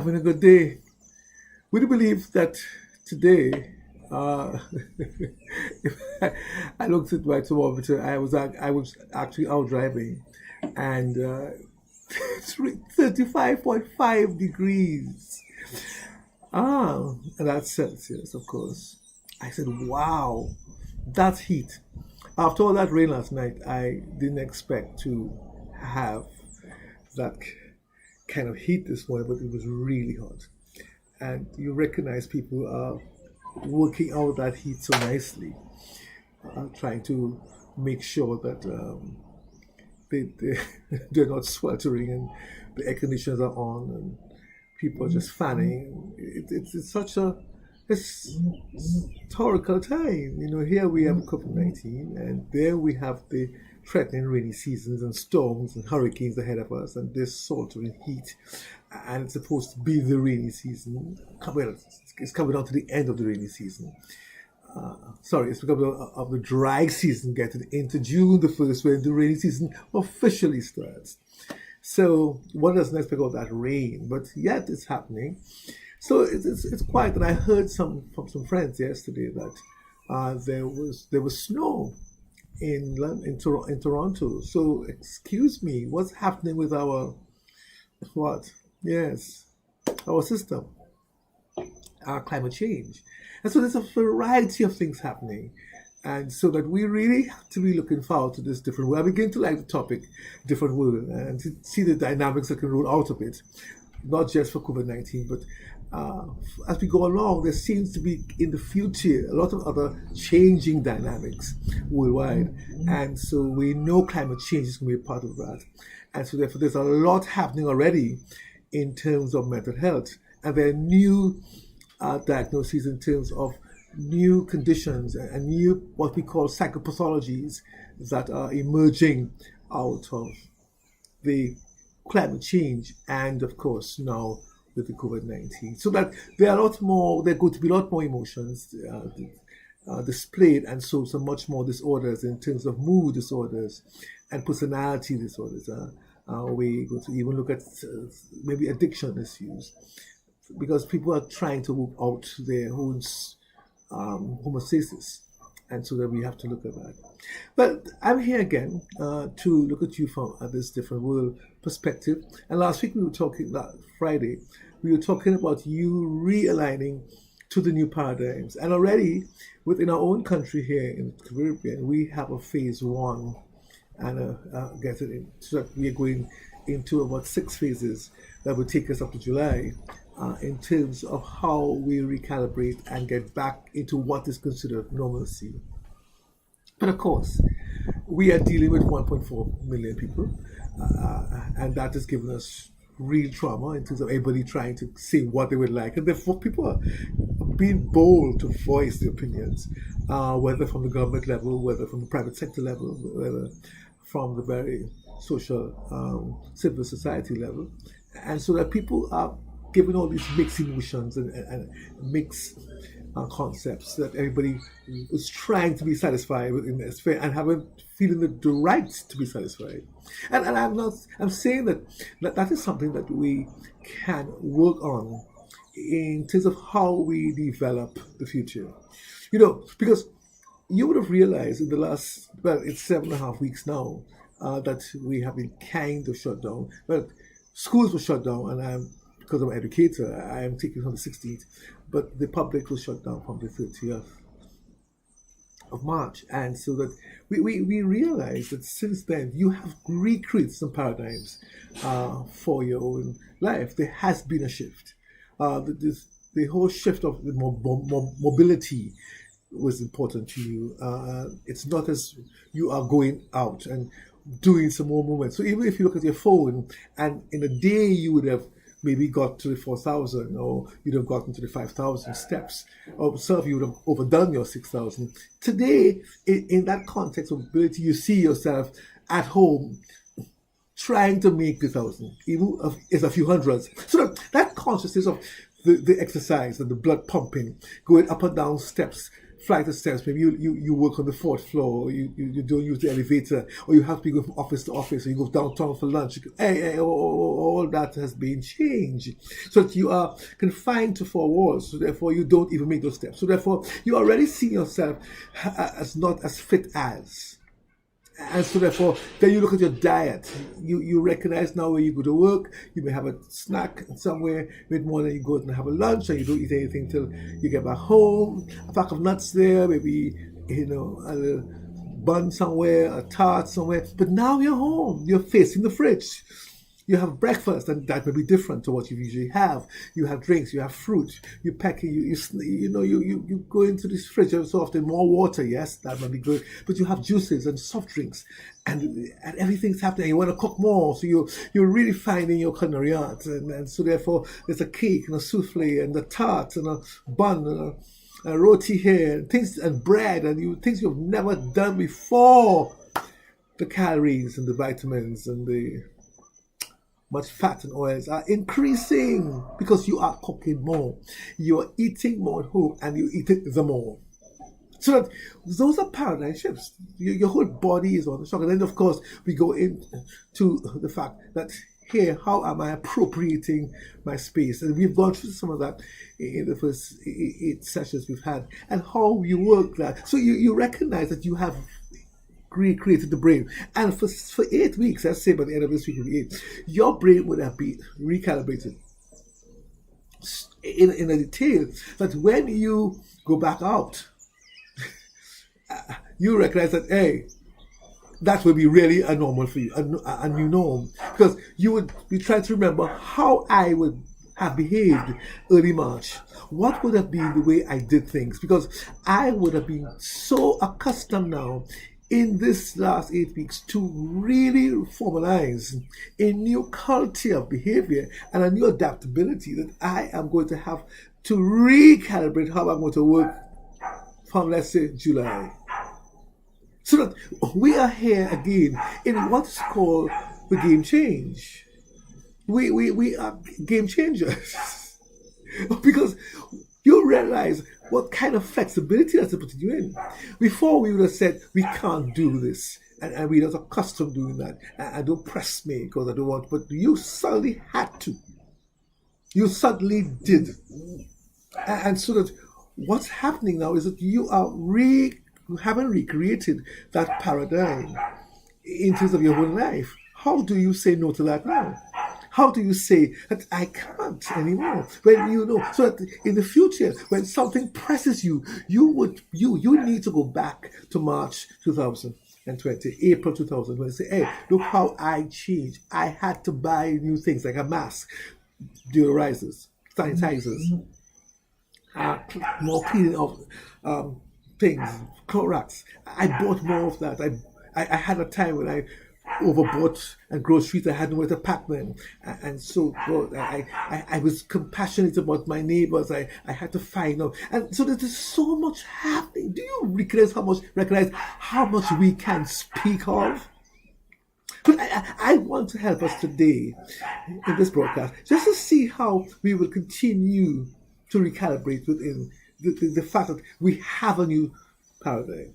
Having a good day. Would you believe that today, uh, I looked at my thermometer. I was actually out driving, and it's 35.5 degrees. And that's Celsius, of course. I said, "Wow, that's heat." After all that rain last night, I didn't expect to have that kind of heat this morning, but it was really hot. And you recognize people are working out that heat so nicely, trying to make sure that they they're not sweltering and the air conditioners are on and people are just fanning. It's such a historical time. Here we have COVID-19, and there we have the threatening rainy seasons and storms and hurricanes ahead of us, and this sweltering heat. And it's supposed to be the rainy season. Well, it's coming down to the end of the rainy season. Sorry, it's because of the dry season getting into June the 1st, when the rainy season officially starts. So one doesn't expect all that rain, but yet it's happening. So it's quiet. And I heard from some friends yesterday that there was snow in Toronto. So excuse me, what's happening with our what? Yes, our system, our climate change. And so there's a variety of things happening. And so that we really have to be looking forward to this different world. I begin to like the topic, different world, and to see the dynamics that can roll out of it, not just for COVID-19, but uh, as we go along, there seems to be in the future a lot of other changing dynamics worldwide. And so we know climate change is going to be a part of that. And so therefore, there's a lot happening already in terms of mental health. And there are new diagnoses in terms of new conditions and new what we call psychopathologies that are emerging out of the climate change and of course now with the COVID-19. So that there are going to be a lot more emotions displayed, and so much more disorders in terms of mood disorders and personality disorders. We're going to even look at maybe addiction issues, because people are trying to move out their own homostasis, and so that we have to look at that. But I'm here again to look at you from this different world perspective. And last week we were talking, last Friday, we were talking about you realigning to the new paradigms. And already within our own country here in the Caribbean, we have a phase one, and get it in. So that we are going into about 6 phases that will take us up to July, in terms of how we recalibrate and get back into what is considered normalcy. But of course, we are dealing with 1.4 million people, and that has given us real trauma in terms of everybody trying to say what they would like. And therefore, people are being bold to voice their opinions, whether from the government level, whether from the private sector level, whether from the very social civil society level. And so that people are giving all these mixed emotions and mixed concepts that everybody is trying to be satisfied with in this fair and haven't feeling the right to be satisfied. And I'm saying that is something that we can work on in terms of how we develop the future. Because you would have realized in the last, well, it's 7.5 weeks now, that we have been kind of shut down. Well, schools were shut down, and because I'm an educator, I am taking from the 16th, but the public was shut down from the 30th of March. And so that we realize that since then, you have recreated some paradigms for your own life. There has been a shift. The whole shift of the mobility was important to you. It's not as you are going out and doing some more movement. So even if you look at your phone, and in a day you would have maybe got to the 4,000, or you'd have gotten to the 5,000 steps, or some of you would have overdone your 6,000. Today, in that context of mobility, you see yourself at home trying to make 1,000, even if it's a few hundreds. So that consciousness of the exercise and the blood pumping, going up and down steps flight of steps. Maybe you work on the fourth floor, or you don't use the elevator, or you have to go from office to office, or you go downtown for lunch. All that has been changed. So that you are confined to four walls, so therefore you don't even make those steps. So therefore you already see yourself as not as fit as. And so therefore, then you look at your diet. You recognize now where you go to work, you may have a snack somewhere, mid-morning you go and have a lunch, and you don't eat anything till you get back home. A pack of nuts there, maybe, a little bun somewhere, a tart somewhere. But now you're home, you're facing the fridge. You have breakfast, and that may be different to what you usually have. You have drinks, you have fruit, you pack, you go into this fridge every so often, more water, yes, that might be good, but you have juices and soft drinks, and everything's happening. You want to cook more, so you're really finding your culinary art, and so therefore there's a cake and a souffle and a tart and a bun and a roti here, and things, and bread, and things you've never done before. The calories and the vitamins and the much fat and oils are increasing because you are cooking more. You are eating more at home, and you eat it the more. So that those are paradigm shifts. Your whole body is on the shock. And then, of course, we go into the fact that here, how am I appropriating my space? And we've gone through some of that in the first 8 sessions we've had, and how you work that. So you recognize that you have recreated the brain, and for 8 weeks, let's say by the end of this week, your brain would have been recalibrated in a detail that when you go back out, you recognize that, hey, that will be really a normal for you, a new norm, because you would be trying to remember how I would have behaved early March. What would have been the way I did things? Because I would have been so accustomed now in this last 8 weeks to really formalize a new culture of behavior and a new adaptability that I am going to have to recalibrate how I'm going to work from, let's say, July. So that we are here again in what is called the game change. We are game changers. Because you realize what kind of flexibility that's putting you in. Before we would have said, we can't do this. And we're not accustomed to doing that. And don't press me because I don't want. But you suddenly had to. You suddenly did. And so that what's happening now is that you haven't recreated that paradigm in terms of your whole life. How do you say no to that now? How do you say that I can't anymore? When you know, so that in the future, when something presses you, you need to go back to March 2020, April 2020, and say, hey, look how I changed. I had to buy new things like a mask, deodorizers, sanitizers, more cleaning of things, Clorox. I bought more of that. I had a time when I overbought and groceries. I had nowhere to pack them, and so I was compassionate about my neighbors. I had to find out, and so there's so much happening. Do you recognize how much we can speak of? But I want to help us today in this broadcast just to see how we will continue to recalibrate within the fact that we have a new paradigm.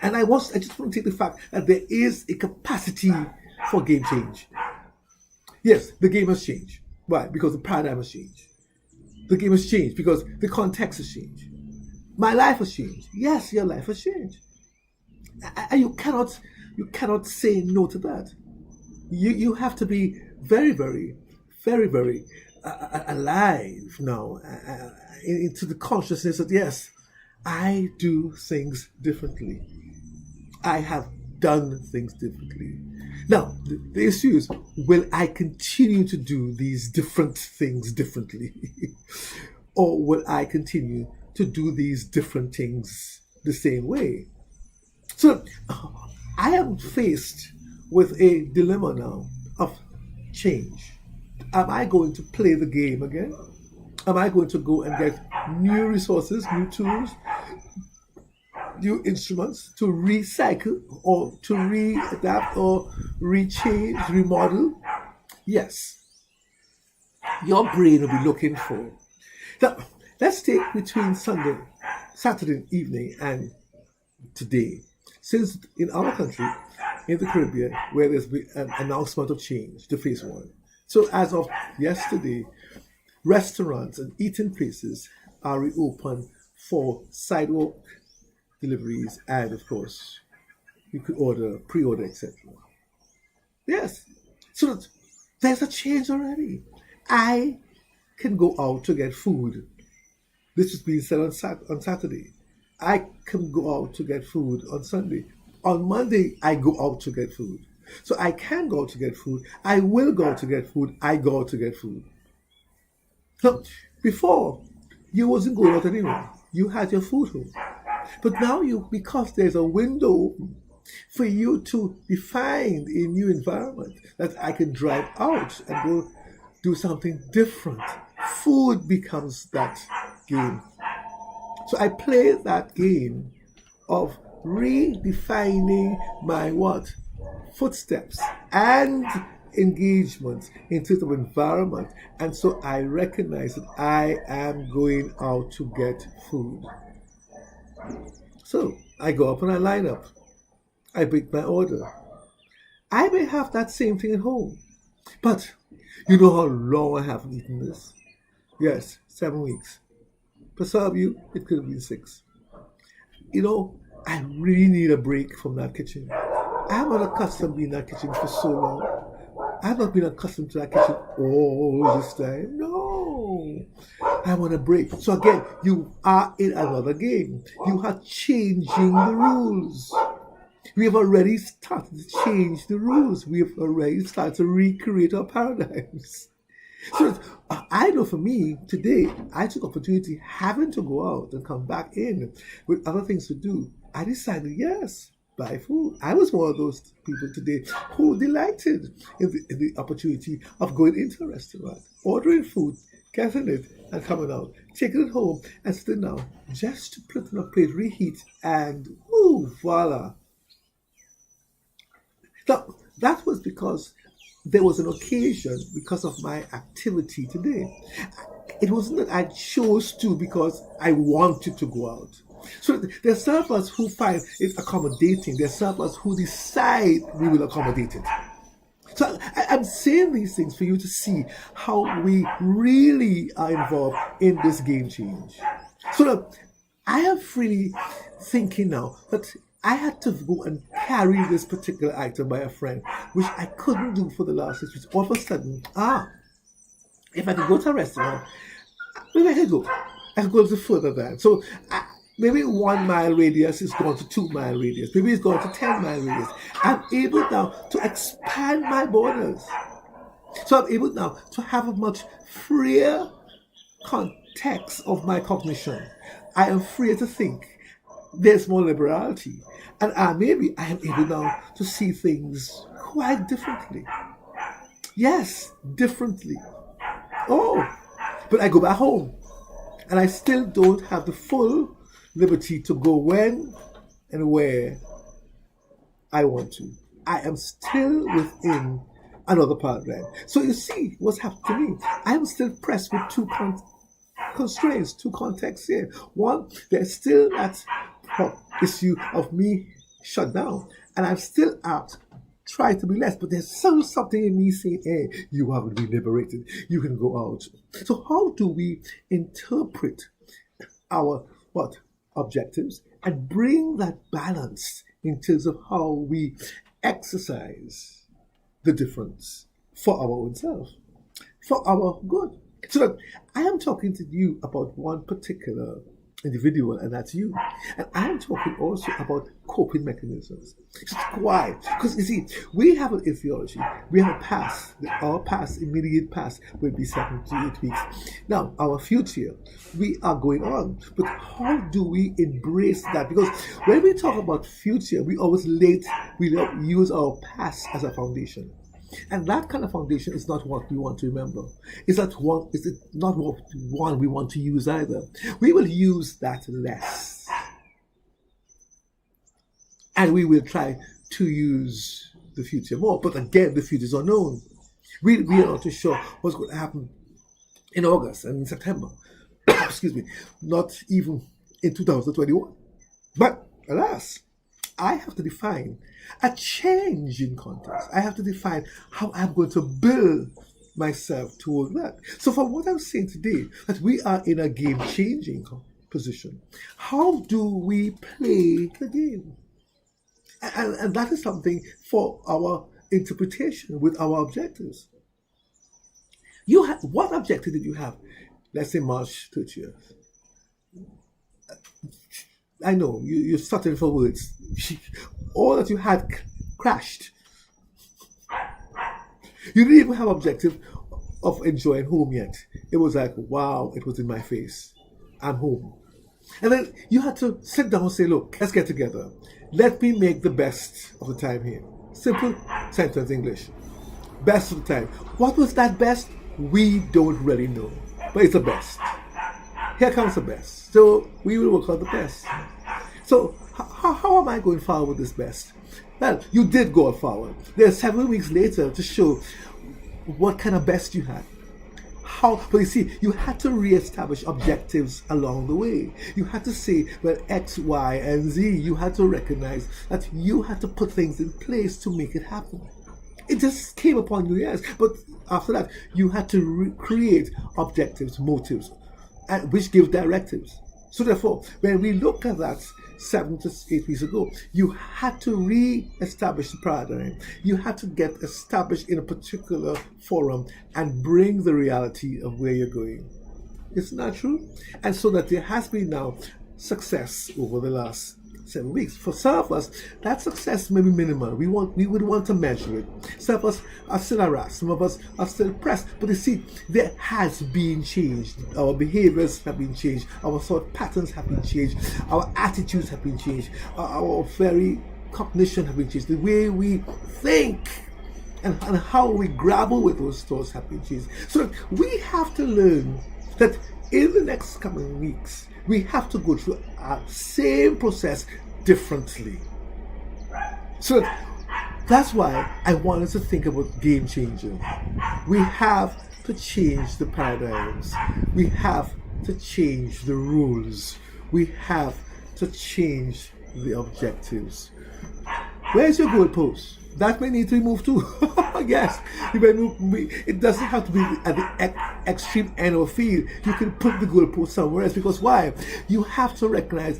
And I just want to take the fact that there is a capacity for game change. Yes, the game has changed. Why? Because the paradigm has changed. The game has changed because the context has changed. My life has changed. Yes, your life has changed. And you cannot say no to that. You have to be very, very, very, very alive now into the consciousness that, yes, I do things differently. I have done things differently. Now, the issue is, will I continue to do these different things differently? Or will I continue to do these different things the same way? So, I am faced with a dilemma now of change. Am I going to play the game again? Am I going to go and get new resources, new tools, new instruments to recycle or to readapt or rechange, remodel? Yes. Your brain will be looking for. Now, let's take between Sunday, Saturday evening and today. Since in our country, in the Caribbean, where there's been an announcement of change to phase one. So as of yesterday, restaurants and eating places are reopened for sidewalk deliveries, and of course, you could order, pre-order, etc. Yes. So there's a change already. I can go out to get food. This was being said on Saturday. I can go out to get food on Sunday. On Monday, I go out to get food. So I can go out to get food. I will go out to get food. I go out to get food. So before, you wasn't going out anywhere. You had your food home. But now because there's a window for you to define a new environment that I can drive out and go do something different. Food becomes that game. So I play that game of redefining my what? Footsteps and engagement in terms of environment. And so I recognize that I am going out to get food. So I go up and I line up. I make my order. I may have that same thing at home. But you know how long I haven't eaten this? Yes, 7 weeks. For some of you, it could have been 6. I really need a break from that kitchen. I'm not accustomed to being in that kitchen for so long. I've not been accustomed to that kitchen all this time. No. I want a break. So again, you are in another game. You are changing the rules. We have already started to change the rules. We have already started to recreate our paradigms. So I know for me, today, I took opportunity having to go out and come back in with other things to do. I decided, yes, buy food. I was one of those people today who delighted in the opportunity of going into a restaurant, ordering food, getting it, and coming out, taking it home, and sitting down just to put it on a plate, reheat, and voila. Now, that was because there was an occasion because of my activity today. It wasn't that I chose to because I wanted to go out. So there's some of us who find it accommodating. There's some of us who decide we will accommodate it. So I'm saying these things for you to see how we really are involved in this game change. So I am freely thinking now that I had to go and carry this particular item by a friend, which I couldn't do for the last 6 weeks. All of a sudden, if I could go to a restaurant, maybe I could go. I could go to further than. So maybe 1 mile radius is gone to 2 mile radius. Maybe it's gone to 10 mile radius. I'm able now to expand my borders. So I'm able now to have a much freer context of my cognition. I am freer to think. There's more liberality. And maybe I am able now to see things quite differently. Yes, differently. But I go back home. And I still don't have the full liberty to go when and where I want to. I am still within another paradigm. So you see what's happened to me. I am still pressed with 2 constraints, 2 contexts here. One, there's still that issue of me shut down, and I'm still out trying to be less, but there's something in me saying, hey, you haven't been liberated, you can go out. So how do we interpret our objectives and bring that balance in terms of how we exercise the difference for our own self, for our good? So I am talking to you about one particular individual, and that's you. And I'm talking also about coping mechanisms. Why? Because you see, we have an ideology, we have a past. Our past, immediate past, will be 7 to 8 weeks. Now, our future, we are going on. But how do we embrace that? Because when we talk about future, we always use our past as a foundation. And that kind of foundation is not what we want to remember. Is it not what one we want to use either? We will use that less. And we will try to use the future more. But again, the future is unknown. We are not too sure what's going to happen in August and in September. Excuse me. Not even in 2021. But alas, I have to define a change in context. I have to define how I'm going to build myself toward that. So from what I'm saying today, that we are in a game-changing position. How do we play the game? And that is something for our interpretation with our objectives. What objective did you have? Let's say March 30th. I know you're stuttering for words. All that you had crashed. You didn't even have objective of enjoying home yet. It was like, wow, it was in my face. I'm home. And then you had to sit down and say, look, let's get together. Let me make the best of the time here. Simple sentence English. Best of the time. What was that best? We don't really know. But it's the best. Here comes the best. So we will work on the best. So how am I going forward with this best? Well, you did go forward. There's 7 weeks later to show what kind of best you had. But you see, you had to re-establish objectives along the way. You had to say, well, X, Y, and Z. You had to recognize that you had to put things in place to make it happen. It just came upon you, yes. But after that, you had to create objectives, motives, which give directives. So therefore, when we look at that 7 to 8 weeks ago, you had to re-establish the paradigm. You had to get established in a particular forum and bring the reality of where you're going. Isn't that true? And so that there has been now success over the last 7 weeks. For some of us, that success may be minimal. We would want to measure it. Some of us are still harassed. Some of us are still pressed. But you see, there has been change. Our behaviors have been changed. Our thought patterns have been changed. Our attitudes have been changed. Our very cognition have been changed. The way we think and how we grapple with those thoughts have been changed. So we have to learn that in the next coming weeks, we have to go through our same process differently. So that's why I wanted to think about game changing. We have to change the paradigms. We have to change the rules. We have to change the objectives. Where's your goalpost? That may need to be moved too. Yes, you may move. It doesn't have to be at the extreme end of the field. You can put the goalpost somewhere else. Because why? You have to recognize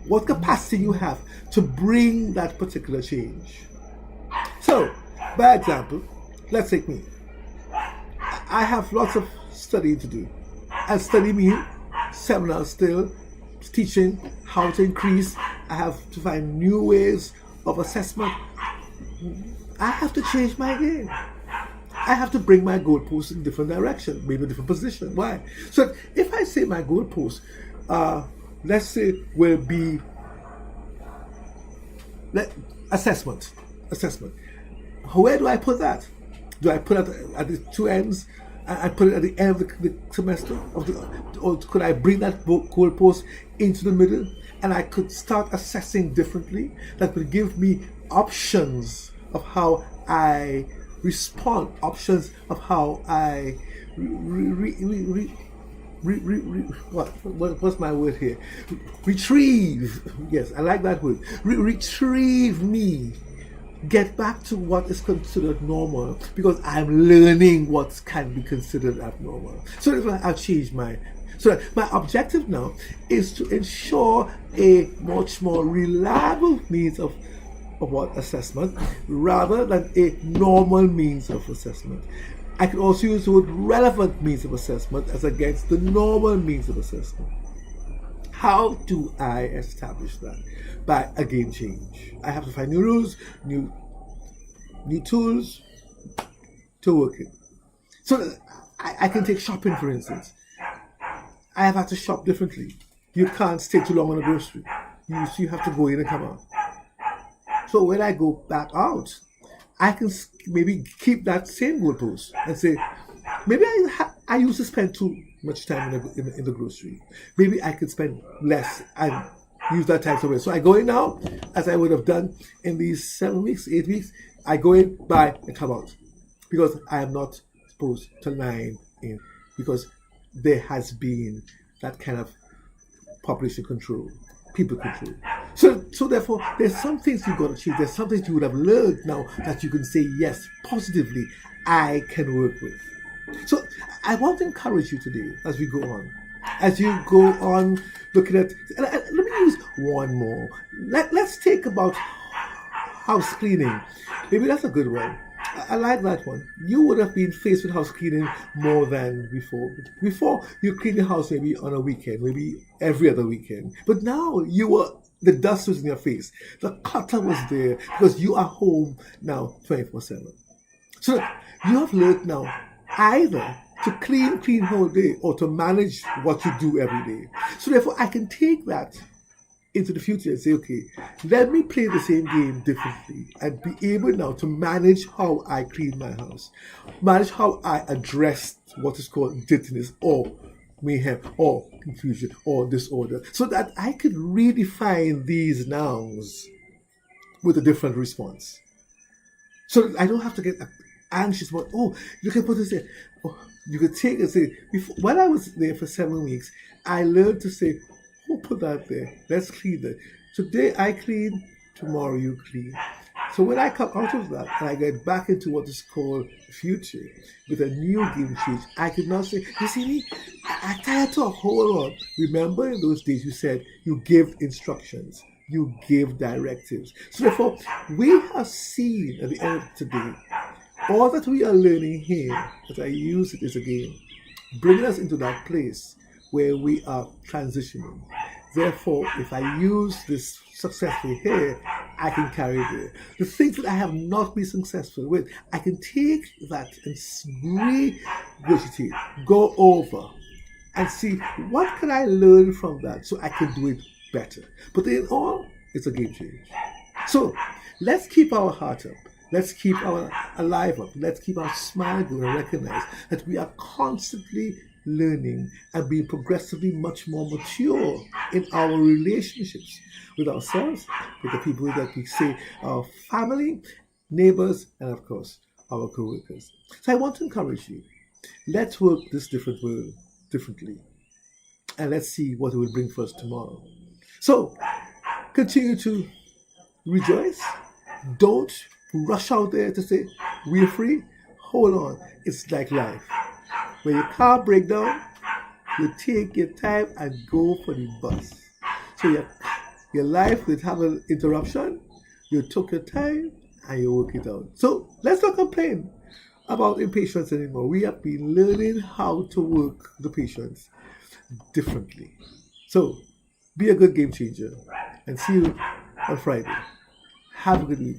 what capacity you have to bring that particular change. So, by example, let's take me. I have lots of studying to do. And study means seminars still, teaching how to increase. I have to find new ways of assessment. I have to change my game. I have to bring my goalpost in a different direction, maybe a different position. Why? So if I say my goalpost, let's say will be assessment. Where do I put that? Do I put it at the two ends? I put it at the end of the semester, or could I bring that goalpost into the middle, and I could start assessing differently? That would give me options of how I respond, options of how I what's my word here? Retrieve. Yes, I like that word. Retrieve me. Get back to what is considered normal, because I'm learning what can be considered abnormal. So I'll change so my objective now is to ensure a much more reliable means of what assessment rather than a normal means of assessment. I can also use the word relevant means of assessment as against the normal means of assessment. How do I establish that? By a game change. I have to find new rules, new tools to work in. So I can take shopping, for instance. I have had to shop differently. You can't stay too long in a grocery. You have to go in and come out. So when I go back out, I can maybe keep that same goalpost and say, maybe I used to spend too much time in the grocery. Maybe I could spend less and use that time somewhere. So I go in now, as I would have done in these 7 weeks, 8 weeks. I go in, buy, and come out. Because I am not supposed to line in. Because there has been that kind of population control, people control. So therefore, there's some things you've got to change. There's some things you would have learned now that you can say, yes, positively, I can work with. So I want to encourage you today as we go on. As you go on looking at, let me use one more. Let's take about house cleaning. Maybe that's a good one. I like that one. You would have been faced with house cleaning more than before. Before, you clean the house maybe on a weekend, maybe every other weekend. But now the dust was in your face. The clutter was there because you are home now 24/7. So you have learned now either to clean whole day or to manage what you do every day. So therefore, I can take that into the future and say, okay, let me play the same game differently and be able now to manage how I clean my house, manage how I address what is called dirtiness or mayhem or confusion or disorder, so that I could redefine these nouns with a different response. So that I don't have to get anxious about, oh, you can put this there. Oh, you could take and say, when I was there for 7 weeks, I learned to say, oh, put that there. Let's clean that. Today I clean, tomorrow you clean. So when I come out of that and I get back into what is called the future with a new game change, I could now say, you see me, I tired to hold on. Remember in those days you said you give instructions, you give directives. So therefore, we have seen at the end of today, all that we are learning here, as I use it as a game, bringing us into that place where we are transitioning. Therefore, if I use this successfully here, I can carry it there. The things that I have not been successful with, I can take that and regurgitate, go over, and see what can I learn from that so I can do it better. But in all, it's a game change. So let's keep our heart up. Let's keep our alive up. Let's keep our smile going and recognize that we are constantly learning and being progressively much more mature in our relationships with ourselves, with the people that we say our family, neighbors, and of course, our co-workers. So I want to encourage you. Let's work this different world differently. And let's see what it will bring for us tomorrow. So continue to rejoice. Don't rush out there to say, we're free. Hold on. It's like life. When your car breaks down, you take your time and go for the bus. So your life will have an interruption. You took your time and you work it out. So let's not complain about impatience anymore. We have been learning how to work the patience differently. So be a good game changer and see you on Friday. Have a good week.